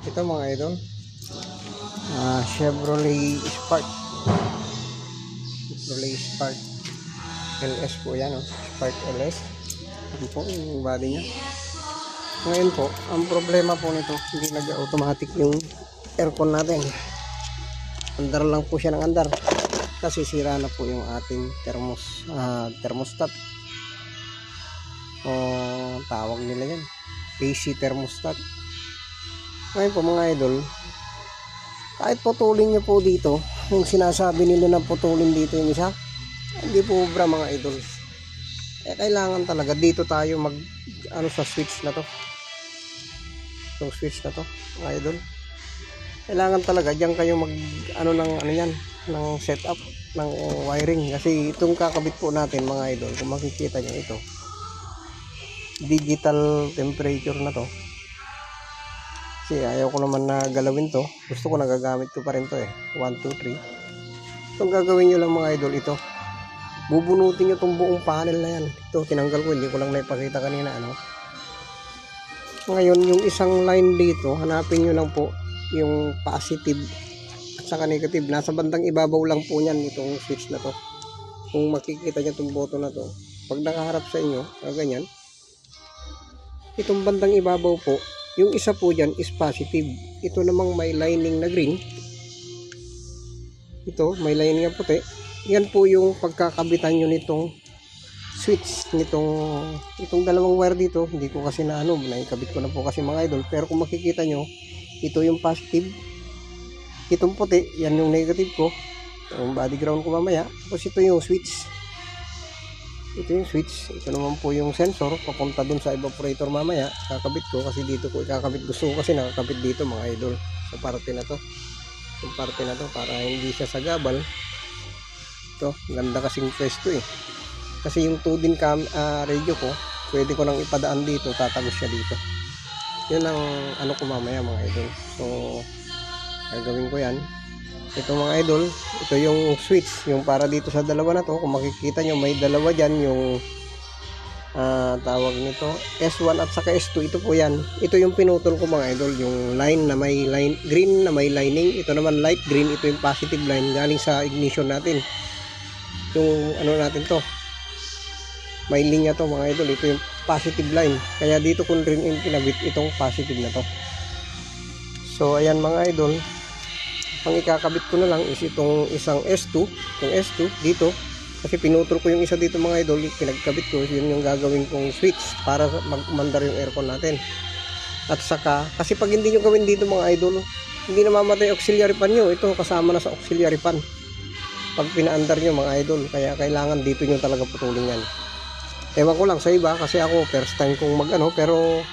Ito mga idol, Chevrolet Spark. Chevrolet Spark LS po yan, Spark LS. Ito po yung body nya. Ngayon po, ang problema po nito, hindi nag-automatic yung aircon natin. Andar lang po siya ng andar kasi sira na po yung ating thermostat, o tawag nila yan, AC thermostat. Ngayon po mga idol, kahit putulin nyo po dito, yung sinasabi nila na putulin dito yung isa, hindi po obra mga idol. Kailangan talaga dito tayo mag sa switch na to, itong switch na to mga idol. Kailangan talaga diyan kayo mag ng setup ng wiring, kasi itong kakabit po natin mga idol, kung makikita nyo, ito digital temperature na to. Kasi ayaw ko naman na galawin to, gusto ko nagagamit ko pa rin to 1, 2, 3. Itong gagawin nyo lang mga idol, ito bubunutin nyo itong buong panel na yan. Ito tinanggal ko, hindi ko lang naipakita kanina Ngayon yung isang line dito, hanapin nyo lang po yung positive at saka negative. Nasa bandang ibabaw lang po yan itong switch na to. Kung makikita nyo itong button na to, pag nakaharap sa inyo ganyan, itong bandang ibabaw po, yung isa po dyan is positive. Ito namang may lining na green, ito may lining na puti. Yan po yung pagkakabitan nyo nitong switch, itong dalawang wire dito. Hindi ko kasi naikabit ko na po kasi mga idol. Pero kung makikita nyo, ito yung positive, itong puti, yan yung negative ko, yung body ground ko mamaya. Tapos ito yung switch, ito naman po yung sensor papunta dun sa evaporator mamaya. Kakabit ko kasi dito ko ikakabit. Gusto ko kasi nakakabit dito mga idol, sa parte na to, yung parte na to, para hindi siya sagabal. Ito, ganda kasing pwesto kasi yung 2-din radio ko, pwede ko nang ipadaan dito, tatagos siya dito. Yun ang ko mamaya mga idol. So gagawin ko yan. Ito mga idol, ito yung switch, yung para dito sa dalawa na to. Kung makikita nyo, may dalawa dyan, yung tawag nito S1 at saka S2. Ito po yan, ito yung pinutol ko mga idol, yung line na may green na may lining. Ito naman light green, ito yung positive line galing sa ignition natin. Yung natin to, may linya to mga idol, ito yung positive line, kaya dito ko rin yung kinabit itong positive na to. So ayan mga idol, ang ikakabit ko na lang is itong isang S2, itong S2 dito, kasi pinutol ko yung isa dito mga idol, pinagkabit ko. Yun yung gagawin kong switch para magmandar yung aircon natin. At saka, kasi pag hindi nyo gawin dito mga idol, hindi na mamatay auxiliary fan nyo. Ito kasama na sa auxiliary fan pag pinaandar nyo mga idol, kaya kailangan dito nyo talaga putulin yan. Ewan ko lang sa iba, kasi ako first time kong pero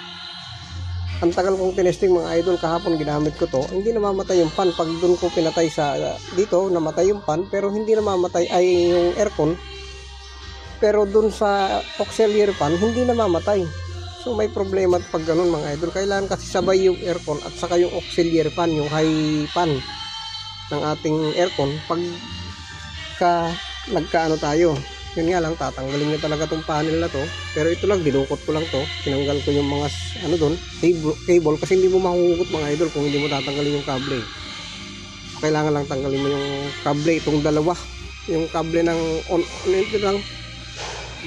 ang tagal kong tinesting mga idol. Kahapon ginamit ko to, hindi namamatay yung fan. Pag dun ko pinatay dito, namatay yung fan, pero hindi namamatay yung aircon. Pero dun sa auxiliary fan, hindi namamatay. So may problema pag ganun mga idol. Kailangan kasi sabay yung aircon at saka yung auxiliary fan, yung high fan ng ating aircon. Pag nagkaano tayo, yun nga lang, tatanggalin nyo talaga tong panel na to. Pero ito lang, dinukot ko lang to, tinanggal ko yung mga doon, cable, kasi hindi mo mahuhugot mga idol kung hindi mo tatanggalin yung kable. Kailangan lang tanggalin mo yung kable, itong dalawa, yung kable ng ito lang,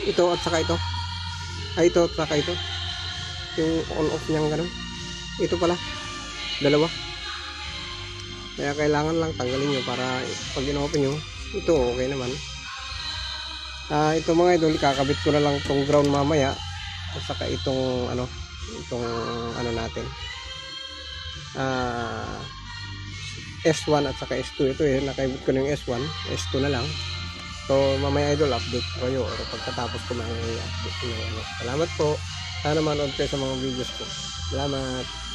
ito at saka ito, ito at saka ito, yung on off niyang ganun, ito pala, dalawa. Kaya kailangan lang tanggalin nyo para pag in-open nyo, ito okay naman. Ito mga idol, kakabit ko na lang itong ground mamaya at saka itong natin, S1 at saka S2. Ito nakabit ko na yung S1, S2 na lang. So mamaya idol, update ko kayo, o pagkatapos ko i-update ko. Salamat po, sana manood kayo sa mga videos ko. Salamat.